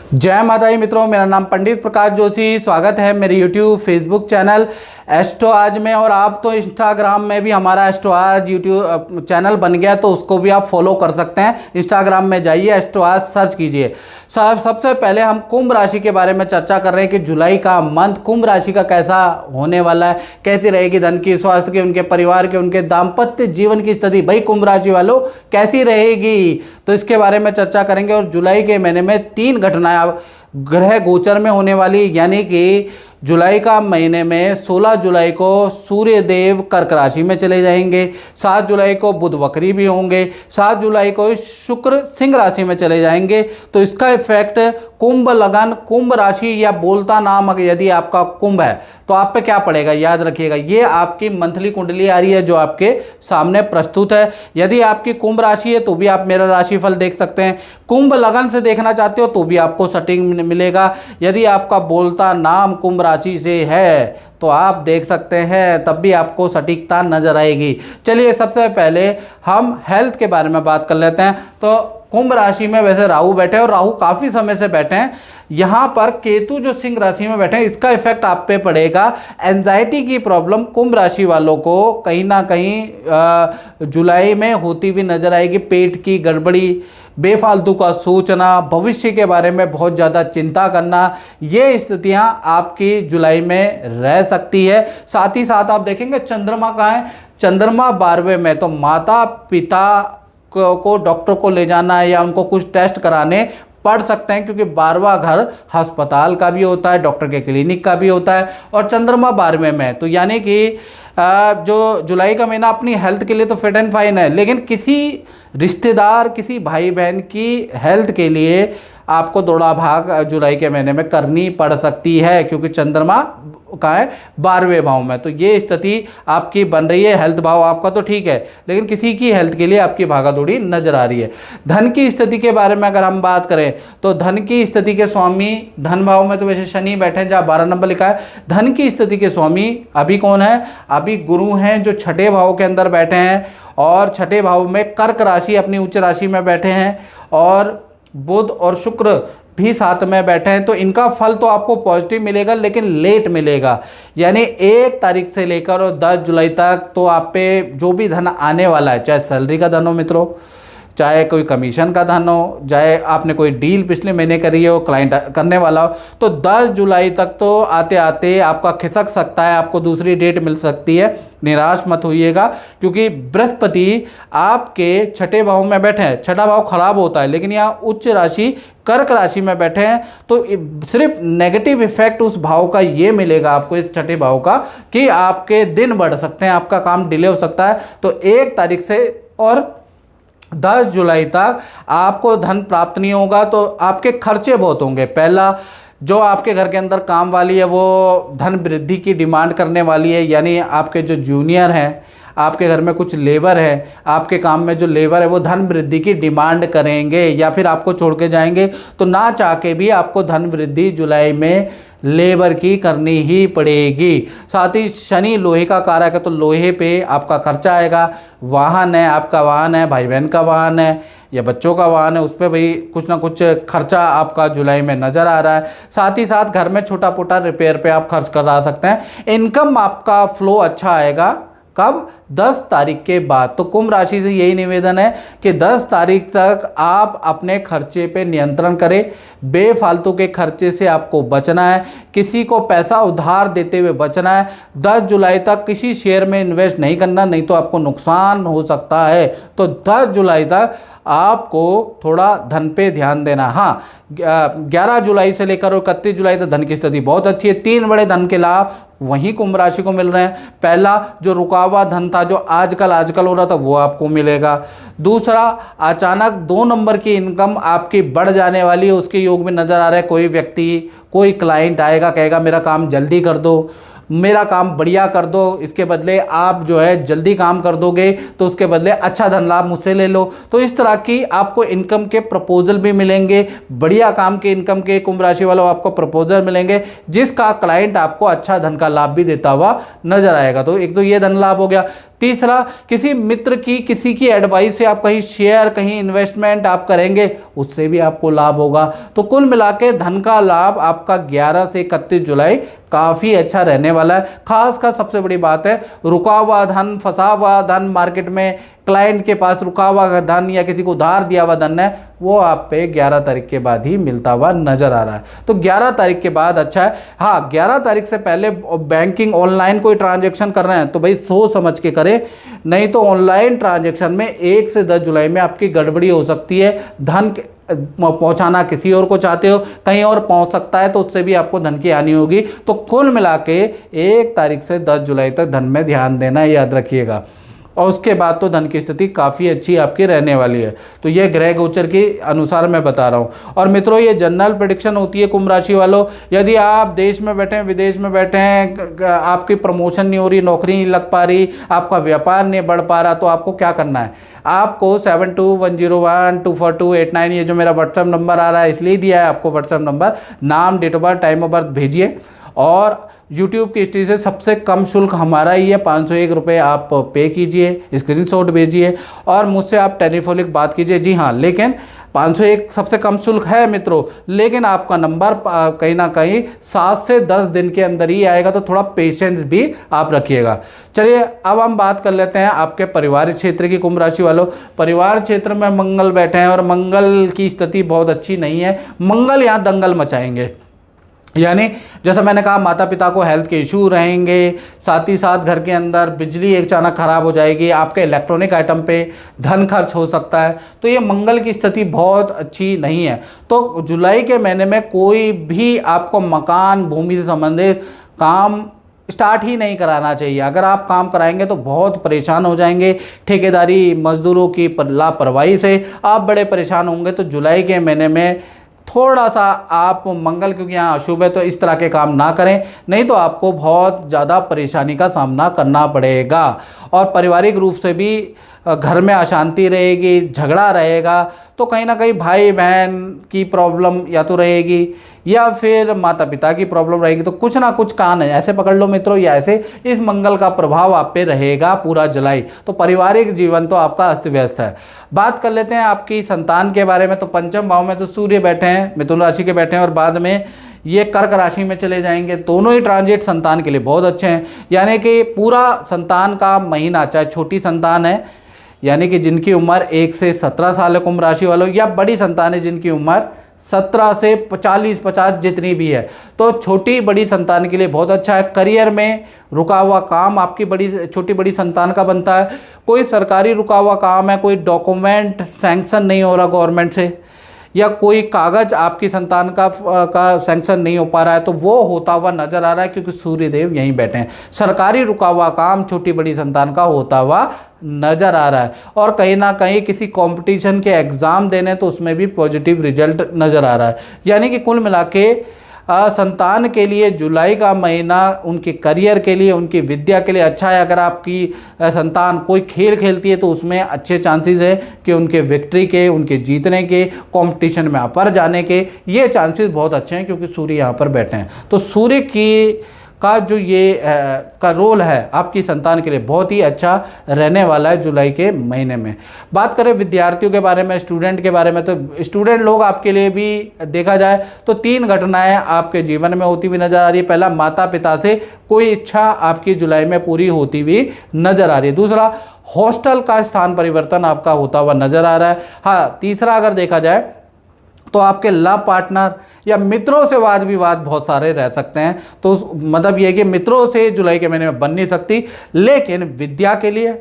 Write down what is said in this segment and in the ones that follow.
जय माता दी मित्रों, मेरा नाम पंडित प्रकाश जोशी। स्वागत है मेरे YouTube फेसबुक चैनल एस्ट्रो आज में। और आप तो इंस्टाग्राम में भी हमारा एस्ट्रो आज यूट्यूब चैनल बन गया, तो उसको भी आप फॉलो कर सकते हैं। इंस्टाग्राम में जाइए, एस्ट्रो आज सर्च कीजिए। सबसे पहले हम कुंभ राशि के बारे में चर्चा कर रहे हैं कि जुलाई का मंथ कुंभ राशि का कैसा होने वाला है, कैसी रहेगी धन की, स्वास्थ्य की, उनके परिवार के, उनके दाम्पत्य जीवन की स्थिति भाई कुंभ राशि वालों कैसी रहेगी, तो इसके बारे में चर्चा करेंगे। और जुलाई के महीने में 3 घटनाएं ग्रह गोचर में होने वाली, यानी कि जुलाई का महीने में 16 जुलाई को सूर्य देव कर्क राशि में चले जाएंगे, 7 जुलाई को बुध वक्री भी होंगे, 7 जुलाई को शुक्र सिंह राशि में चले जाएंगे। तो इसका इफेक्ट कुंभ लगन, कुंभ राशि या बोलता नाम यदि आपका कुंभ है तो आप पे क्या पड़ेगा, याद रखिएगा। ये आपकी मंथली कुंडली आ रही है जो आपके सामने प्रस्तुत है। यदि आपकी कुंभ राशि है तो भी आप मेरा राशिफल देख सकते हैं। कुंभ लगन से देखना चाहते हो तो भी आपको सटीक मिलेगा। यदि आपका बोलता नाम कुंभ राशि से है तो आप देख सकते हैं, तब भी आपको सटीकता नजर आएगी। चलिए सबसे पहले हम हेल्थ के बारे में बात कर लेते हैं। तो कुंभ राशि में वैसे राहु बैठे हैं और राहु काफ़ी समय से बैठे हैं। यहाँ पर केतु जो सिंह राशि में बैठे हैं, इसका इफेक्ट आप पे पड़ेगा। एंजाइटी की प्रॉब्लम कुंभ राशि वालों को कहीं ना कहीं जुलाई में होती हुई नजर आएगी। पेट की गड़बड़ी, बेफालतू का सोचना, भविष्य के बारे में बहुत ज़्यादा चिंता करना, ये स्थितियां आपकी जुलाई में रह सकती है। साथ ही साथ आप देखेंगे चंद्रमा कहाँ है, चंद्रमा 12वें में, तो माता पिता को डॉक्टर को ले जाना है या उनको कुछ टेस्ट कराने पड़ सकते हैं, क्योंकि 12वां घर अस्पताल का भी होता है, डॉक्टर के क्लिनिक का भी होता है, और चंद्रमा 12वें में। तो यानी कि जो जुलाई का महीना अपनी हेल्थ के लिए तो फिट एंड फाइन है, लेकिन किसी रिश्तेदार, किसी भाई बहन की हेल्थ के लिए आपको दौड़ा भाग जुलाई के महीने में करनी पड़ सकती है, क्योंकि चंद्रमा का है 12वें भाव में। तो ये स्थिति आपकी बन रही है। हेल्थ भाव आपका तो ठीक है, लेकिन किसी की हेल्थ के लिए आपकी भागादौड़ी नजर आ रही है। धन की स्थिति के बारे में अगर हम बात करें तो धन की स्थिति के स्वामी धन भाव में तो वैसे शनि बैठे हैं, जहाँ 12 नंबर लिखा है। धन की स्थिति के स्वामी अभी कौन है, अभी गुरु हैं, जो 6ठे भाव के अंदर बैठे हैं, और 6ठे भाव में कर्क राशि अपनी उच्च राशि में बैठे हैं, और बुध और शुक्र भी साथ में बैठे हैं। तो इनका फल तो आपको पॉजिटिव मिलेगा, लेकिन लेट मिलेगा। यानी 1 तारीख से लेकर और 10 जुलाई तक तो आप पे जो भी धन आने वाला है, चाहे सैलरी का धन हो मित्रों, चाहे कोई कमीशन का धन हो, चाहे आपने कोई डील पिछले महीने करी हो, क्लाइंट करने वाला हो, तो 10 जुलाई तक तो आते आते आपका खिसक सकता है, आपको दूसरी डेट मिल सकती है। निराश मत होइएगा, क्योंकि बृहस्पति आपके 6ठे भाव में बैठे हैं। 6ठा भाव खराब होता है, लेकिन यहाँ उच्च राशि कर्क राशि में बैठे हैं, तो सिर्फ नेगेटिव इफेक्ट उस भाव का ये मिलेगा आपको, इस 6ठे भाव का, कि आपके दिन बढ़ सकते हैं, आपका काम डिले हो सकता है। तो 1 तारीख से और 10 जुलाई तक आपको धन प्राप्त नहीं होगा, तो आपके खर्चे बहुत होंगे। पहला, जो आपके घर के अंदर काम वाली है वो धन वृद्धि की डिमांड करने वाली है, यानी आपके जो जूनियर हैं, आपके घर में कुछ लेबर है, आपके काम में जो लेबर है वो धन वृद्धि की डिमांड करेंगे या फिर आपको छोड़ के जाएंगे। तो ना चाह के भी आपको धन वृद्धि जुलाई में लेबर की करनी ही पड़ेगी। साथ ही शनि लोहे का कारक है, तो लोहे पे आपका खर्चा आएगा। वाहन है, आपका वाहन है, भाई बहन का वाहन है या बच्चों का वाहन है, उस पर भाई कुछ ना कुछ खर्चा आपका जुलाई में नज़र आ रहा है। साथ ही साथ घर में छोटा मोटा रिपेयर पे आप खर्च करा सकते हैं। इनकम आपका फ्लो अच्छा आएगा कब, 10 तारीख के बाद। तो कुंभ राशि से यही निवेदन है कि 10 तारीख तक आप अपने खर्चे पे नियंत्रण करें। बेफालतू के खर्चे से आपको बचना है, किसी को पैसा उधार देते हुए बचना है। 10 जुलाई तक किसी शेयर में इन्वेस्ट नहीं करना, नहीं तो आपको नुकसान हो सकता है। तो 10 जुलाई तक आपको थोड़ा धन पे ध्यान देना। हाँ, 11 जुलाई से लेकर 31 जुलाई तक धन की स्थिति बहुत अच्छी है। 3 बड़े धन के लाभ वहीं कुंभ राशि को मिल रहे हैं। पहला, जो रुका हुआ धन था, जो आजकल हो रहा था, वो आपको मिलेगा। दूसरा, अचानक 2 नंबर की इनकम आपकी बढ़ जाने वाली है, उसके योग में नज़र आ रहा है। कोई व्यक्ति, कोई क्लाइंट आएगा, कहेगा मेरा काम जल्दी कर दो, मेरा काम बढ़िया कर दो, इसके बदले आप जो है जल्दी काम कर दोगे तो उसके बदले अच्छा धन लाभ मुझसे ले लो। तो इस तरह की आपको इनकम के प्रपोजल भी मिलेंगे, बढ़िया काम के इनकम के कुंभ राशि वालों आपको प्रपोजल मिलेंगे जिसका क्लाइंट आपको अच्छा धन का लाभ भी देता हुआ नजर आएगा। तो एक तो ये धन लाभ हो गया। तीसरा, किसी मित्र की किसी की एडवाइस से आप कहीं शेयर कहीं इन्वेस्टमेंट आप करेंगे, उससे भी आपको लाभ होगा। तो कुल मिला के धन का लाभ आपका 11 से 31 जुलाई काफ़ी अच्छा रहने वाला है। खासकर सबसे बड़ी बात है, रुका हुआ धन, फंसा हुआ धन, मार्केट में क्लाइंट के पास रुका हुआ धन या किसी को उधार दिया हुआ धन है, वो आप पे 11 तारीख के बाद ही मिलता हुआ नजर आ रहा है। तो 11 तारीख के बाद अच्छा है। हाँ, 11 तारीख से पहले बैंकिंग ऑनलाइन कोई ट्रांजेक्शन कर रहे हैं तो भाई सोच समझ के करें, नहीं तो ऑनलाइन ट्रांजेक्शन में 1 से 10 जुलाई में आपकी गड़बड़ी हो सकती है। धन पहुंचाना किसी और को चाहते हो, कहीं और पहुंच सकता है तो उससे भी आपको धन की हानि होगी। तो कुल मिला के 1 तारीख से 10 जुलाई तक धन में ध्यान देना, याद रखिएगा। और उसके बाद तो धन की स्थिति काफ़ी अच्छी आपकी रहने वाली है। तो ये ग्रह गोचर के अनुसार मैं बता रहा हूँ। और मित्रों, ये जनरल प्रेडिक्शन होती है कुंभ राशि वालों। यदि आप देश में बैठे हैं, विदेश में बैठे हैं, आपकी प्रमोशन नहीं हो रही, नौकरी नहीं लग पा रही, आपका व्यापार नहीं बढ़ पा रहा, तो आपको क्या करना है, आपको 7210124289 ये जो मेरा व्हाट्सएप नंबर आ रहा है इसलिए दिया है आपको व्हाट्सएप नंबर, नाम, date of birth, time of birth भेजिए। और YouTube की स्थिति से सबसे कम शुल्क हमारा ही है, 501 रुपये आप पे कीजिए, स्क्रीनशॉट भेजिए और मुझसे आप टेलीफोनिक बात कीजिए। जी हाँ, लेकिन 501 सबसे कम शुल्क है मित्रों, लेकिन आपका नंबर कहीं ना कहीं 7 से 10 दिन के अंदर ही आएगा, तो थोड़ा पेशेंस भी आप रखिएगा। चलिए अब हम बात कर लेते हैं आपके परिवार क्षेत्र की कुंभ राशि वालों। परिवार क्षेत्र में मंगल बैठे हैं और मंगल की स्थिति बहुत अच्छी नहीं है। मंगल यहाँ दंगल मचाएंगे, यानी जैसा मैंने कहा, माता पिता को हेल्थ के इशू रहेंगे, साथ ही साथ घर के अंदर बिजली अचानक खराब हो जाएगी, आपके इलेक्ट्रॉनिक आइटम पे धन खर्च हो सकता है। तो ये मंगल की स्थिति बहुत अच्छी नहीं है। तो जुलाई के महीने में कोई भी आपको मकान भूमि से संबंधित काम स्टार्ट ही नहीं कराना चाहिए। अगर आप काम कराएंगे तो बहुत परेशान हो जाएंगे। ठेकेदारी मजदूरों की लापरवाही से आप बड़े परेशान होंगे। तो जुलाई के महीने में थोड़ा सा आप मंगल, क्योंकि यहाँ अशुभ है, तो इस तरह के काम ना करें, नहीं तो आपको बहुत ज़्यादा परेशानी का सामना करना पड़ेगा। और पारिवारिक रूप से भी घर में अशांति रहेगी, झगड़ा रहेगा। तो कहीं ना कहीं भाई बहन की प्रॉब्लम या तो रहेगी या फिर माता पिता की प्रॉब्लम रहेगी। तो कुछ ना कुछ कान है, ऐसे पकड़ लो मित्रों, या ऐसे इस मंगल का प्रभाव आप पे रहेगा पूरा जुलाई। तो पारिवारिक जीवन तो आपका अस्त व्यस्त है। बात कर लेते हैं आपकी संतान के बारे में। तो पंचम भाव में तो सूर्य बैठे हैं, मिथुन राशि के बैठे हैं, और बाद में ये कर्क राशि में चले जाएंगे। दोनों ही ट्रांजिट संतान के लिए बहुत अच्छे हैं। यानी कि पूरा संतान का महीना, चाहे छोटी संतान है यानी कि जिनकी उम्र 1 से 17 साल है कुंभ राशि वालों, या बड़ी संतान है जिनकी उम्र 17 से 40-50 जितनी भी है, तो छोटी बड़ी संतान के लिए बहुत अच्छा है। करियर में रुका हुआ काम आपकी छोटी बड़ी संतान का बनता है। कोई सरकारी रुका हुआ काम है, कोई डॉक्यूमेंट सैंक्शन नहीं हो रहा गवर्नमेंट से, या कोई कागज आपकी संतान का सैंक्शन नहीं हो पा रहा है, तो वो होता हुआ नजर आ रहा है, क्योंकि सूर्यदेव यहीं बैठे हैं। सरकारी रुका हुआ काम छोटी बड़ी संतान का होता हुआ नजर आ रहा है। और कहीं ना कहीं किसी कंपटीशन के एग्जाम देने, तो उसमें भी पॉजिटिव रिजल्ट नजर आ रहा है। यानी कि कुल मिला के संतान के लिए जुलाई का महीना उनके करियर के लिए, उनकी विद्या के लिए अच्छा है। अगर आपकी संतान कोई खेल खेलती है तो उसमें अच्छे चांसेस है कि उनके विक्ट्री के, उनके जीतने के, कंपटीशन में अपर जाने के, ये चांसेस बहुत अच्छे हैं, क्योंकि सूर्य यहाँ पर बैठे हैं। तो सूर्य की का जो ये का रोल है आपकी संतान के लिए बहुत ही अच्छा रहने वाला है जुलाई के महीने में। बात करें विद्यार्थियों के बारे में, स्टूडेंट के बारे में, तो स्टूडेंट लोग आपके लिए भी देखा जाए तो 3 घटनाएं आपके जीवन में होती हुई नजर आ रही है। पहला, माता पिता से कोई इच्छा आपकी जुलाई में पूरी होती हुई नजर आ रही है। दूसरा, हॉस्टल का स्थान परिवर्तन आपका होता हुआ नजर आ रहा है। हाँ, तीसरा अगर देखा जाए तो आपके लव पार्टनर या मित्रों से वाद विवाद बहुत सारे रह सकते हैं। तो मतलब ये कि मित्रों से जुलाई के महीने में बन नहीं सकती, लेकिन विद्या के लिए,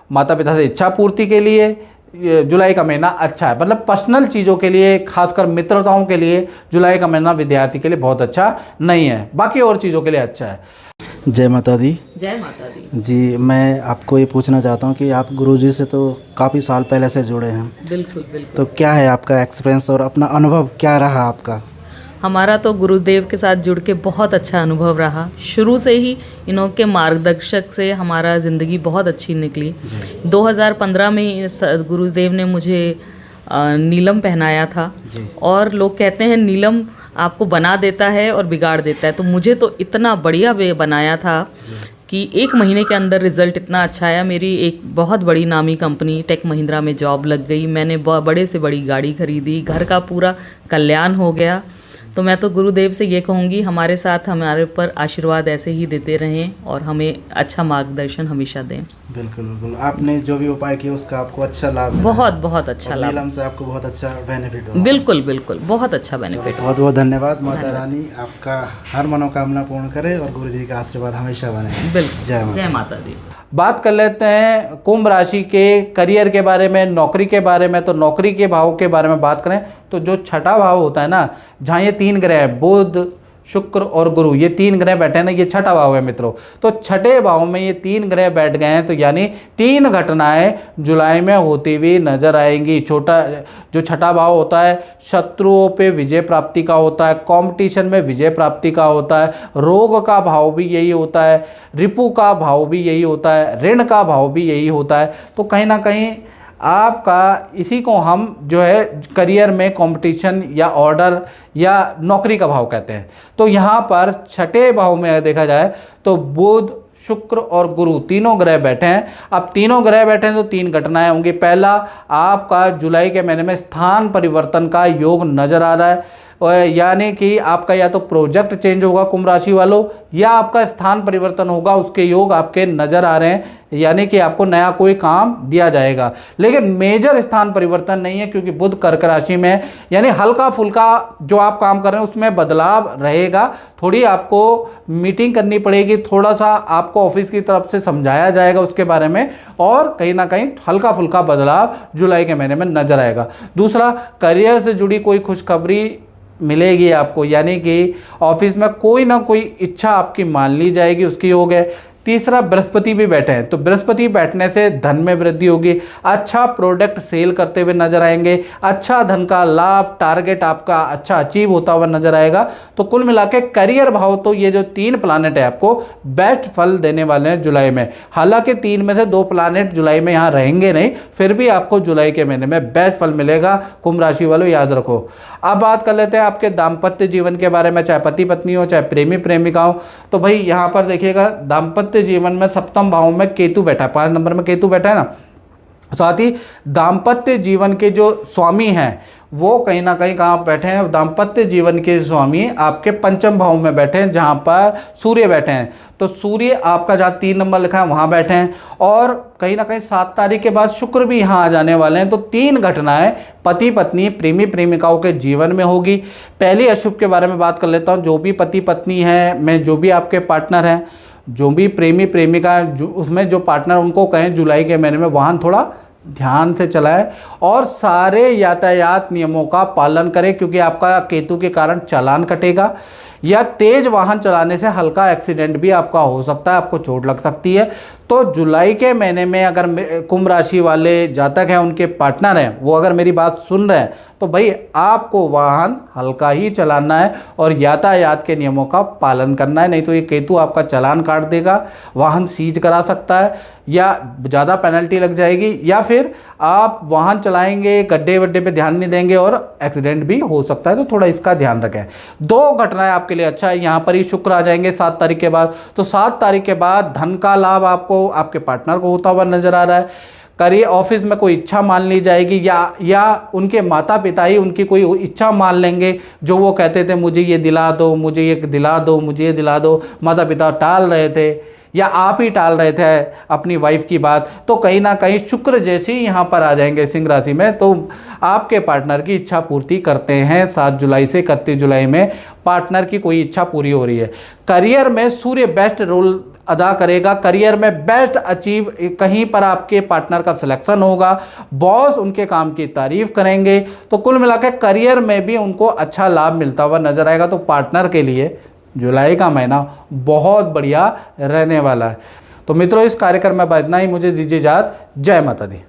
माता पिता से इच्छा पूर्ति के लिए जुलाई का महीना अच्छा है। मतलब पर्सनल चीज़ों के लिए, खासकर मित्रताओं के लिए जुलाई का महीना विद्यार्थी के लिए बहुत अच्छा नहीं है, बाकी और चीज़ों के लिए अच्छा है। जय माता दी। जय माता दी। जी, मैं आपको ये पूछना चाहता हूँ कि आप गुरुजी से तो काफ़ी साल पहले से जुड़े हैं। बिल्कुल बिल्कुल। तो क्या है आपका एक्सपीरियंस और अपना अनुभव क्या रहा आपका? हमारा तो गुरुदेव के साथ जुड़ के बहुत अच्छा अनुभव रहा। शुरू से ही इन्हों के मार्गदर्शक से हमारा ज़िंदगी बहुत अच्छी निकली। 2015 में गुरुदेव ने मुझे नीलम पहनाया था और लोग कहते हैं नीलम आपको बना देता है और बिगाड़ देता है, तो मुझे तो इतना बढ़िया बनाया था कि 1 महीने के अंदर रिज़ल्ट इतना अच्छा आया। मेरी एक बहुत बड़ी नामी कंपनी टेक महिंद्रा में जॉब लग गई, मैंने बड़े से बड़ी गाड़ी खरीदी, घर का पूरा कल्याण हो गया। तो मैं तो गुरुदेव से ये कहूँगी हमारे साथ हमारे ऊपर आशीर्वाद ऐसे ही देते रहें और हमें अच्छा मार्गदर्शन हमेशा दें। बिल्कुल बिल्कुल, आपने जो भी उपाय किया उसका आपको अच्छा लाभ मिला। बहुत अच्छा लाभ, नीलम से आपको बहुत अच्छा बेनिफिट हुआ। बिल्कुल बहुत अच्छा बेनिफिट। बहुत बहुत धन्यवाद। माता रानी आपका हर मनोकामना पूर्ण करे और गुरु जी का आशीर्वाद हमेशा बने। बिल्कुल, जय माता दी। बात कर लेते हैं कुंभ राशि के करियर के बारे में, नौकरी के बारे में। तो नौकरी के भाव के बारे में बात करें तो जो छठा भाव होता है ना, जहाँ ये 3 ग्रह है, बुध, शुक्र और गुरु, ये 3 ग्रह बैठे हैं ना, ये छठा भाव है मित्रों। तो छठे भाव में ये 3 ग्रह बैठ गए हैं, तो यानी 3 घटनाएं जुलाई में होती हुई नजर आएंगी। जो छठा भाव होता है शत्रुओं पे विजय प्राप्ति का होता है, कंपटीशन में विजय प्राप्ति का होता है, रोग का भाव भी यही होता है, रिपु का भाव भी यही होता है, ऋण का भाव भी यही होता है। तो कहीं ना कहीं आपका इसी को हम जो है करियर में कंपटीशन या ऑर्डर या नौकरी का भाव कहते हैं। तो यहाँ पर छठे भाव में देखा जाए तो बुध, शुक्र और गुरु तीनों ग्रह बैठे हैं। अब तीनों ग्रह बैठे हैं तो 3 घटनाएं होंगी। पहला, आपका जुलाई के महीने में स्थान परिवर्तन का योग नजर आ रहा है, यानी कि आपका या तो प्रोजेक्ट चेंज होगा कुंभ राशि वालों, या आपका स्थान परिवर्तन होगा, उसके योग आपके नज़र आ रहे हैं, यानी कि आपको नया कोई काम दिया जाएगा। लेकिन मेजर स्थान परिवर्तन नहीं है क्योंकि बुध कर्क राशि में, यानी हल्का फुल्का जो आप काम कर रहे हैं उसमें बदलाव रहेगा। थोड़ी आपको मीटिंग करनी पड़ेगी, थोड़ा सा आपको ऑफिस की तरफ से समझाया जाएगा उसके बारे में, और कहीं ना कहीं हल्का फुल्का बदलाव जुलाई के महीने में नजर आएगा। दूसरा, करियर से जुड़ी कोई खुशखबरी मिलेगी आपको, यानी कि ऑफिस में कोई ना कोई इच्छा आपकी मान ली जाएगी, उसकी योग है। तीसरा, बृहस्पति भी बैठे हैं, तो बृहस्पति बैठने से धन में वृद्धि होगी, अच्छा प्रोडक्ट सेल करते हुए नजर आएंगे, अच्छा धन का लाभ, टारगेट आपका अच्छा अचीव होता हुआ नजर आएगा। तो कुल मिला के करियर भाव तो ये जो 3 प्लानेट है आपको बेस्ट फल देने वाले हैं जुलाई में। हालांकि 3 में से 2 प्लानेट जुलाई में यहाँ रहेंगे नहीं, फिर भी आपको जुलाई के महीने में बेस्ट फल मिलेगा कुंभ राशि वालों, याद रखो। अब बात कर लेते हैं आपके दाम्पत्य जीवन के बारे में, चाहे पति पत्नी हो चाहे प्रेमी प्रेमिका हो। तो भाई यहाँ पर देखिएगा दाम्पत्य जीवन में सप्तम भाव में केतु बैठा है, 5 नंबर में केतु बैठा है ना। साथ ही दाम्पत्य जीवन के जो स्वामी हैं वो कहीं ना कहीं कहाँ बैठे हैं, दाम्पत्य जीवन के स्वामी आपके 5म भाव में बैठे हैं जहाँ पर सूर्य बैठे हैं। तो सूर्य आपका जहाँ 3 नंबर लिखा है वहाँ बैठे हैं, और कहीं ना कहीं 7 तारीख के बाद शुक्र भी यहाँ आ जाने वाले हैं। तो 3 घटनाएं पति पत्नी प्रेमी प्रेमिकाओं के जीवन में होगी। पहली अशुभ के बारे में बात कर लेता हूँ। जो भी पति पत्नी है में जो भी आपके पार्टनर हैं, जो भी प्रेमी प्रेमिका उसमें जो पार्टनर, उनको कहें जुलाई के महीने में वाहन थोड़ा ध्यान से चलाएं और सारे यातायात नियमों का पालन करें, क्योंकि आपका केतु के कारण चालान कटेगा, या तेज वाहन चलाने से हल्का एक्सीडेंट भी आपका हो सकता है, आपको चोट लग सकती है। तो जुलाई के महीने में अगर कुंभ राशि वाले जातक हैं, उनके पार्टनर हैं, वो अगर मेरी बात सुन रहे हैं तो भाई आपको वाहन हल्का ही चलाना है और यातायात के नियमों का पालन करना है, नहीं तो ये केतु आपका चालान काट देगा, वाहन सीज करा सकता है, या ज़्यादा पेनल्टी लग जाएगी, या फिर आप वाहन चलाएंगे गड्ढे वड्ढे पे ध्यान नहीं देंगे और एक्सीडेंट भी हो सकता है। तो थोड़ा इसका ध्यान रखें। 2 घटनाएं आपके लिए अच्छा है, यहाँ पर ही शुक्र आ जाएंगे 7 तारीख के बाद। तो 7 तारीख के बाद धन का लाभ आपको आपके पार्टनर को होता हुआ नजर आ रहा है। करियर ऑफिस में कोई इच्छा मान ली जाएगी, या उनके माता पिता ही उनकी कोई इच्छा मान लेंगे, जो वो कहते थे मुझे ये दिला दो, मुझे ये दिला दो, मुझे ये दिला दो, माता पिता टाल रहे थे या आप ही टाल रहे थे अपनी वाइफ की बात। तो कहीं ना कहीं शुक्र जैसे ही यहाँ पर आ जाएंगे सिंह राशि में, तो आपके पार्टनर की इच्छा पूर्ति करते हैं। 7 जुलाई से 31 जुलाई में पार्टनर की कोई इच्छा पूरी हो रही है। करियर में सूर्य बेस्ट रोल अदा करेगा, करियर में बेस्ट अचीव, कहीं पर आपके पार्टनर का सिलेक्शन होगा, बॉस उनके काम की तारीफ करेंगे। तो कुल मिलाकर करियर में भी उनको अच्छा लाभ मिलता हुआ नजर आएगा। तो पार्टनर के लिए जुलाई का महीना बहुत बढ़िया रहने वाला है। तो मित्रों, इस कार्यक्रम में इतना ही, मुझे दीजिए इजाज़त। जय माता दी।